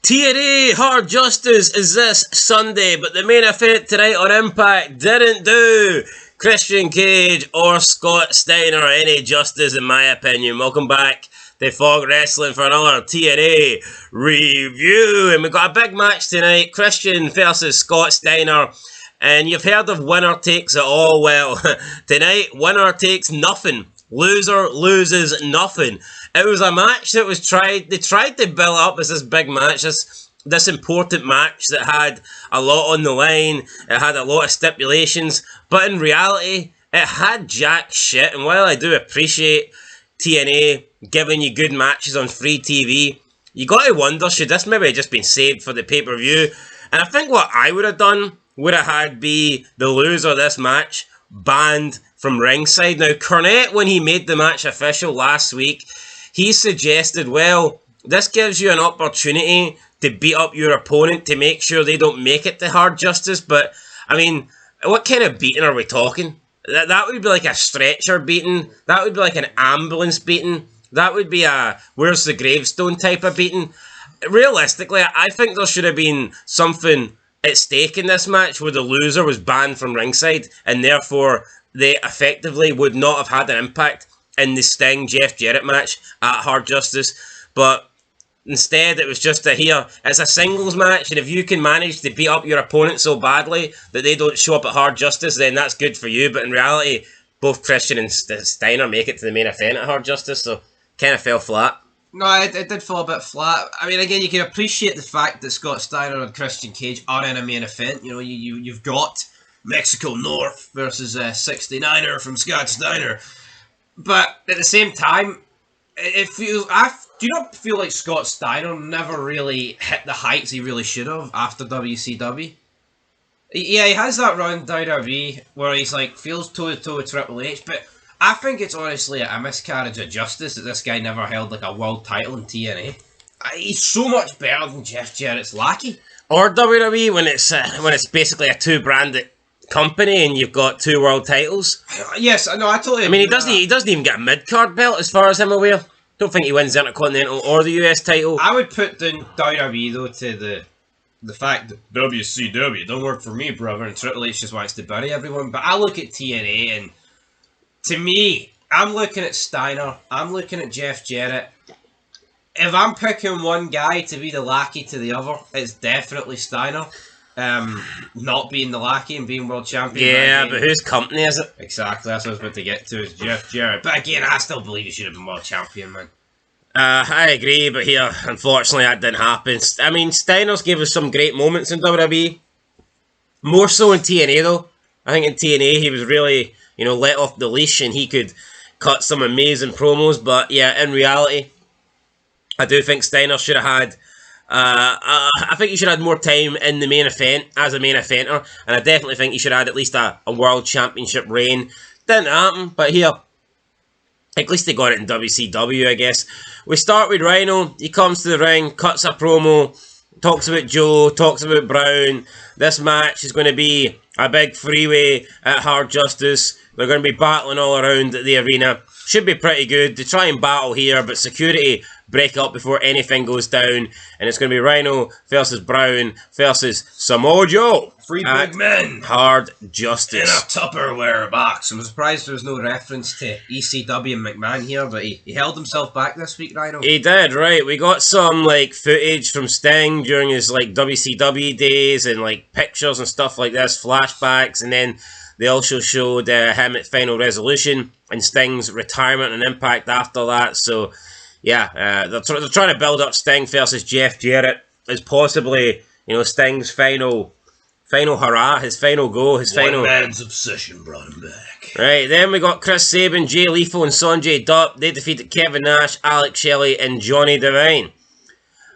TNA Hard Justice is this Sunday, but the main event tonight on Impact didn't do Christian Cage or Scott Steiner any justice, in my opinion. Welcome back to Fog Wrestling for another TNA review. And we've got a big match tonight, Christian versus Scott Steiner. And you've heard of winner takes it all. Well, tonight, winner takes nothing. Loser loses nothing. It was a match that was they tried to build up as this big match, this important match that had a lot on the line, it had a lot of stipulations, but in reality, it had jack shit. And while I do appreciate TNA giving you good matches on free TV, you got to wonder, should this maybe have just been saved for the pay-per-view? And I think what I would have done would have had be the loser of this match banned from ringside. Now, Cornette, when he made the match official last week, he suggested, well, this gives you an opportunity to beat up your opponent to make sure they don't make it to Hard Justice. But, I mean, what kind of beating are we talking? That would be like a stretcher beating. That would be like an ambulance beating. That would be a where's the gravestone type of beating. Realistically, I think there should have been something at stake in this match where the loser was banned from ringside and therefore they effectively would not have had an impact in the Sting Jeff Jarrett match at Hard Justice. But instead it was just it's a singles match, and if you can manage to beat up your opponent so badly that they don't show up at Hard Justice, then that's good for you. But in reality, both Christian and Steiner make it to the main event at Hard Justice, so kind of fell flat. No, it did fall a bit flat. I mean, again, you can appreciate the fact that Scott Steiner and Christian Cage are in a main event. You know, you've got Mexico North versus 69er from Scott Steiner. But at the same time, it feels... do you not feel like Scott Steiner never really hit the heights he really should have after WCW? Yeah, he has that run WWE where he's like, feels toe-to-toe with Triple H, but I think it's honestly a miscarriage of justice that this guy never held like a world title in TNA. He's so much better than Jeff Jarrett's lackey. Or WWE when it's basically a two-branded company and you've got two world titles. Yes, no, I totally. I mean, he doesn't even get a mid-card belt as far as I'm aware. Don't think he wins the Intercontinental or the US title. I would put the WWE though to the fact that WCW don't work for me, brother, and Triple H just wants to bury everyone. But I look at TNA and to me, I'm looking at Steiner, I'm looking at Jeff Jarrett. If I'm picking one guy to be the lackey to the other, it's definitely Steiner. Not being the lackey and being world champion. Yeah, but whose company is it? Exactly, that's what I was about to get to, is Jeff Jarrett. But again, I still believe he should have been world champion, man. I agree, but here, unfortunately, that didn't happen. I mean, Steiner's gave us some great moments in WWE. More so in TNA, though. I think in TNA, he was really, let off the leash and he could cut some amazing promos. But yeah, in reality, I do think Steiner should have had... I think he should have had more time in the main event as a main eventer, and I definitely think he should have had at least a world championship reign. Didn't happen, but here, at least they got it in WCW, I guess. We start with Rhino. He comes to the ring, cuts a promo, talks about Joe, talks about Brown. This match is going to be a big freeway at Hard Justice. They're going to be battling all around the arena. Should be pretty good. They try and battle here, but security break up before anything goes down. And it's going to be Rhino versus Brown versus Samoa Joe. Three big men. Hard Justice. In a Tupperware box. I'm surprised there was no reference to ECW and McMahon here, but he held himself back this week, Rhino. He did, right. We got some footage from Sting during his WCW days and pictures and stuff like this, flashbacks, and then they also showed him at Final Resolution and Sting's retirement and Impact after that. So, yeah, they're trying to build up Sting versus Jeff Jarrett as possibly, Sting's final hurrah, his final go, his final... One man's obsession brought him back. Right, then we got Chris Sabin, Jay Lethal, and Sonjay Dutt. They defeated Kevin Nash, Alex Shelley, and Johnny Devine.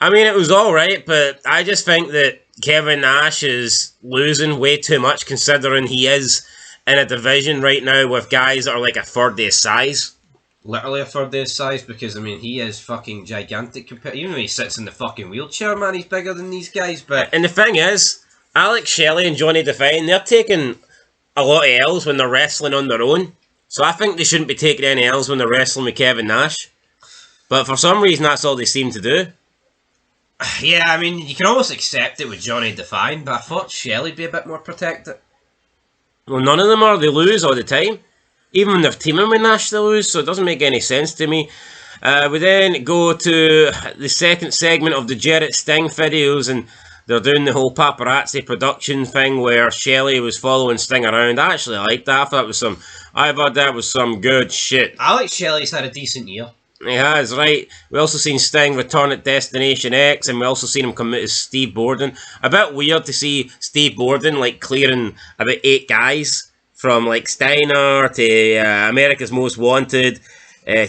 I mean, it was alright, but I just think that Kevin Nash is losing way too much considering he is in a division right now with guys that are a third his size. Literally a third his size, because, I mean, he is fucking gigantic. Even when he sits in the fucking wheelchair, man, he's bigger than these guys, but... And the thing is, Alex Shelley and Johnny Devine, they're taking a lot of L's when they're wrestling on their own. So I think they shouldn't be taking any L's when they're wrestling with Kevin Nash. But for some reason, that's all they seem to do. Yeah, I mean, you can almost accept it with Johnny Devine, but I thought Shelley'd be a bit more protected. Well, none of them are. They lose all the time. Even when they're teaming with Nash, they lose, so it doesn't make any sense to me. We then go to the second segment of the Jarrett Sting videos, and they're doing the whole paparazzi production thing where Shelley was following Sting around. I actually liked that. I thought that was some good shit. I like Shelley's had a decent year. He has, right. We also seen Sting return at Destination X, and we also seen him come out as Steve Borden. A bit weird to see Steve Borden like clearing about 8 guys from like Steiner to America's Most Wanted,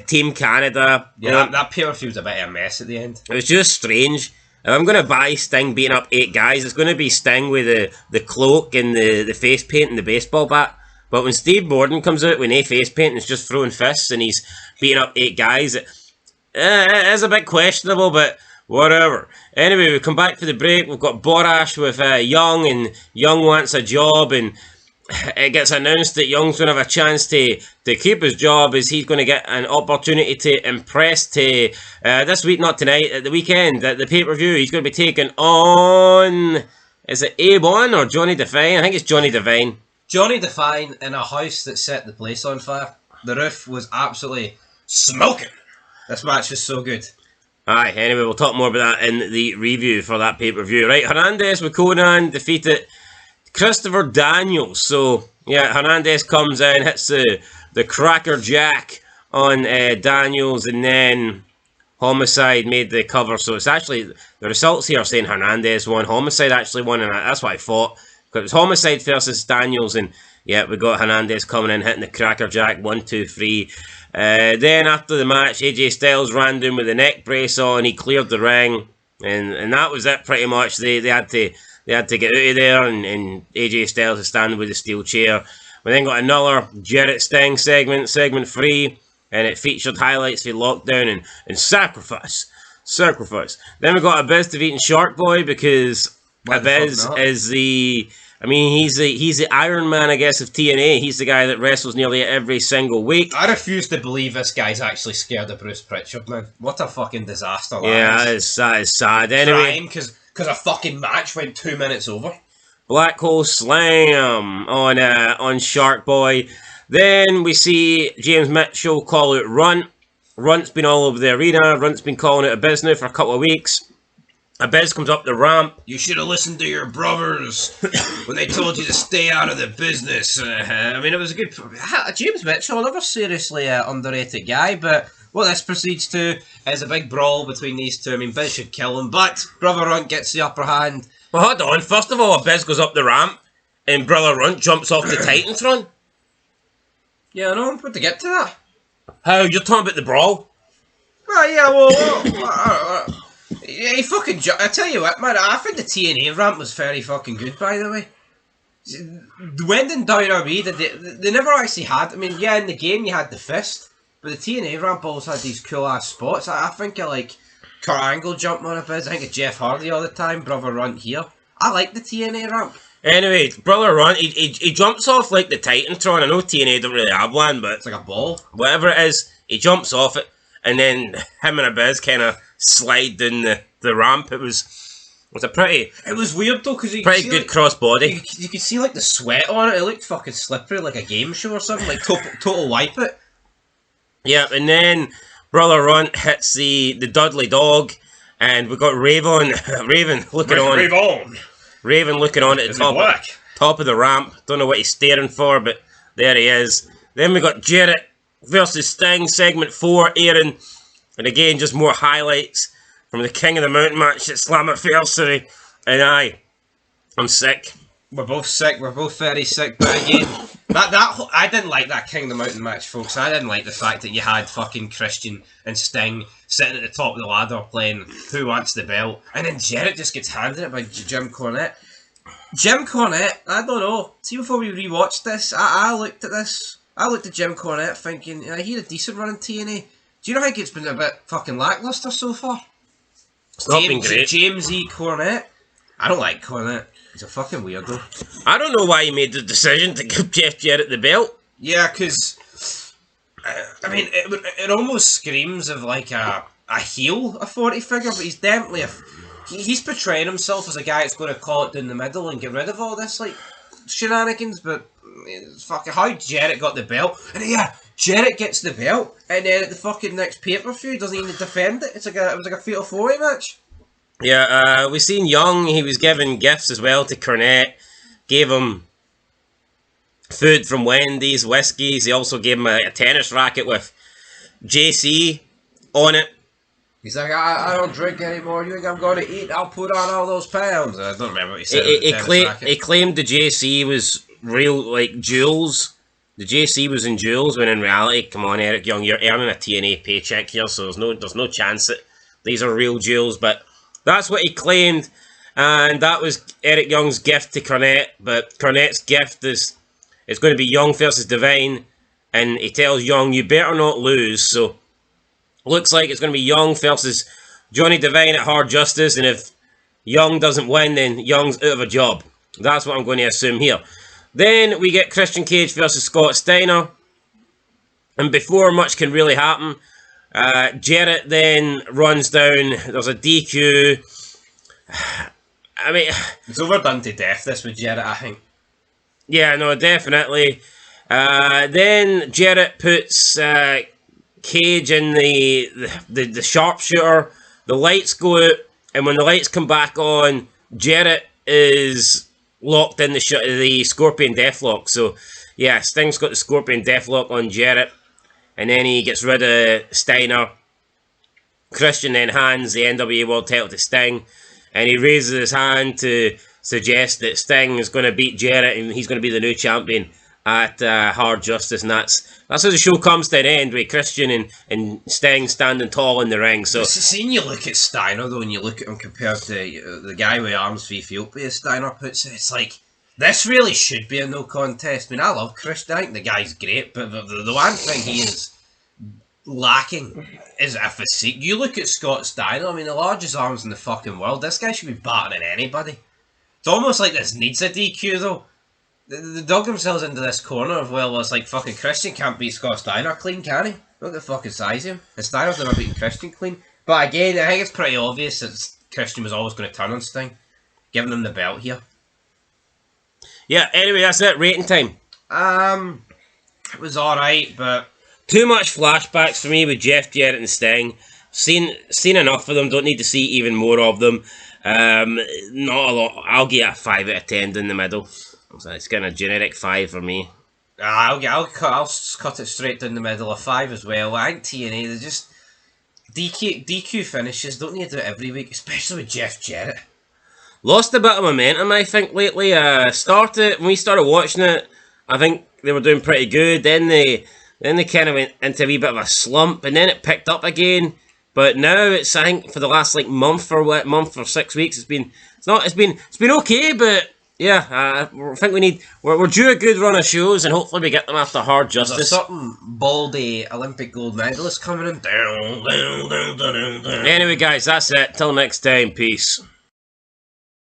Team Canada. Yeah, that pay-per-view's a bit of a mess at the end. It was just strange. If I'm going to buy Sting beating up 8 guys, it's going to be Sting with the cloak and the face paint and the baseball bat. But when Steve Borden comes out with no face paint and is just throwing fists and he's beating up 8 guys, it is a bit questionable, but whatever. Anyway, we come back for the break. We've got Borash with Young, and Young wants a job, and it gets announced that Young's going to have a chance to keep his job, as he's going to get an opportunity to impress to this week, not tonight, at the weekend, at the pay-per-view. He's going to be taking on, is it A1 or Johnny Devine? I think it's Johnny Devine. Johnny Devine in a house that set the place on fire. The roof was absolutely smoking. This match was so good. Aye, anyway, we'll talk more about that in the review for that pay-per-view. Right, Hernandez with Conan defeated Christopher Daniels. So, yeah, Hernandez comes in, hits the Cracker Jack on Daniels, and then Homicide made the cover. So it's actually, the results here are saying Hernandez won. Homicide actually won, and that's what I thought. Because it was Homicide versus Daniels, and yeah, we got Hernandez coming in, hitting the Cracker Jack, 1, 2, 3. Then after the match, AJ Styles ran down with the neck brace on. He cleared the ring, and that was it pretty much. They had to get out of there, and AJ Styles is standing with the steel chair. We then got another Jarrett Sting segment 3, and it featured highlights for Lockdown and Sacrifice. Then we got Abyss defeating Shark Boy, because Abyss is he's the Iron Man, I guess, of TNA. He's the guy that wrestles nearly every single week. I refuse to believe this guy's actually scared of Bruce Pritchard, man. What a fucking disaster that is sad. Anyway, because a fucking match went 2 minutes over. Black Hole Slam on Shark Boy. Then we see James Mitchell call out Runt. Runt's been all over the arena. Runt's been calling out Abyss now for a couple of weeks. Abyss comes up the ramp. You should have listened to your brothers when they told you to stay out of the business. I mean, it was a good... James Mitchell, never seriously underrated guy, but what this proceeds to is a big brawl between these two. I mean, Biz should kill him, but Brother Runt gets the upper hand. Well, hold on. First of all, Abyss goes up the ramp, and Brother Runt jumps off the Titantron. Yeah, I know. I'm about to get to that. How? You're talking about the brawl? Well, yeah, well... Yeah, he fucking... I tell you what, man, I think the TNA ramp was very fucking good, by the way. When in WWE, they never actually had... I mean, yeah, in the game you had the fist, but the TNA ramp always had these cool-ass spots. I think of, like, Kurt Angle jumping on a bit. I think of Jeff Hardy all the time, Brother Runt here. I like the TNA ramp. Anyway, Brother Runt, he jumps off, like, the Titantron. I know TNA don't really have one, but... It's like a ball. Whatever it is, he jumps off it, and then him and Abyss kind of slide down the ramp. It was a pretty... It was weird though, because you pretty good, like, cross body. You could see like the sweat on it. It looked fucking slippery, like a game show or something, like total wipe it. Yeah, and then Brother Runt hits the Dudley Dog, and we got Raven looking on. Raven looking on at the top of the ramp. Don't know what he's staring for, but there he is. Then we got Jarrett versus Sting, segment 4 airing. And again, just more highlights from the King of the Mountain match at Slammiversary. And I'm sick. We're both sick. We're both very sick. But again, I didn't like that King of the Mountain match, folks. I didn't like the fact that you had fucking Christian and Sting sitting at the top of the ladder playing Who Wants the Belt. And then Jarrett just gets handed it by Jim Cornette. Jim Cornette, I don't know. See, before we rewatched this, I looked at this. I looked at Jim Cornette thinking, he had a decent run in TNA. Do you know think it's been a bit fucking lackluster so far? It's not been great. James E. Cornette. I don't like Cornette. He's a fucking weirdo. I don't know why he made the decision to give Jeff Jarrett the belt. Yeah, because... I mean, it almost screams of like a heel authority figure, but he's definitely a he's portraying himself as a guy that's going to call it down the middle and get rid of all this like shenanigans. But it's fucking how Jarrett got the belt, and yeah, Jarrett gets the belt, and then at the fucking next pay-per-view doesn't even defend it. It was like a fatal 4-way match. Yeah, we seen Young. He was giving gifts as well to Cornette. Gave him food from Wendy's, whiskeys. He also gave him a tennis racket with JC on it. He's like, I don't drink anymore. You think I'm going to eat? I'll put on all those pounds. I don't remember what he said. He claimed the JC was real, like, jewels. The JC was in jewels, when in reality, come on, Eric Young, you're earning a TNA paycheck here, so there's no chance that these are real jewels. But that's what he claimed, and that was Eric Young's gift to Cornette. But Cornette's gift is going to be Young versus Divine, and he tells Young, you better not lose. So looks like it's going to be Young versus Johnny Divine at Hard Justice, and if Young doesn't win, then Young's out of a job. That's what I'm going to assume here. Then we get Christian Cage versus Scott Steiner, and before much can really happen, Jarrett then runs down. There's a DQ. I mean, it's overdone to death, this with Jarrett, I think. Yeah, no, definitely. Then Jarrett puts Cage in the sharpshooter. The lights go out, and when the lights come back on, Jarrett is locked in the Scorpion Deathlock. So, yeah, Sting's got the Scorpion Deathlock on Jarrett, and then he gets rid of Steiner. Christian then hands the NWA World title to Sting, and he raises his hand to suggest that Sting is going to beat Jarrett, and he's going to be the new champion at Hard Justice, and that's how the show comes to an end with Christian and Sting standing tall in the ring. So, seeing you look at Steiner though, and you look at him compared to the guy with arms for Ethiopia, Steiner puts it, it's like this really should be a no contest. I mean, I love Christian. I think the guy's great, but the one thing he is lacking is a physique. You look at Scott Steiner. I mean, the largest arms in the fucking world. This guy should be battering anybody. It's almost like this needs a DQ though. They dug themselves into this corner of, well, it's like fucking Christian can't beat Scott Steiner clean, can he? Look at the fucking size of him. And Steiner's never beaten Christian clean. But again, I think it's pretty obvious that Christian was always going to turn on Sting, giving him the belt here. Yeah, anyway, that's it. Rating time. It was alright, but too much flashbacks for me with Jeff Jarrett and Sting. Seen enough of them. Don't need to see even more of them. Not a lot. I'll get a 5 out of 10 in the middle. So it's kind of generic 5 for me. I'll cut it straight down the middle, a 5 as well. I think TNA, they just DQ finishes. Don't need to do it every week, especially with Jeff Jarrett. Lost a bit of momentum, I think, lately. When we started watching it, I think they were doing pretty good. Then they kind of went into a wee bit of a slump, and then it picked up again. But now it's, I think, for the last like month or 6 weeks, it's been okay, but. Yeah, I think we're due a good run of shows, and hopefully we get them after Hard Justice. There's something baldy Olympic gold medalist coming in. Anyway, guys, that's it. Till next time, peace.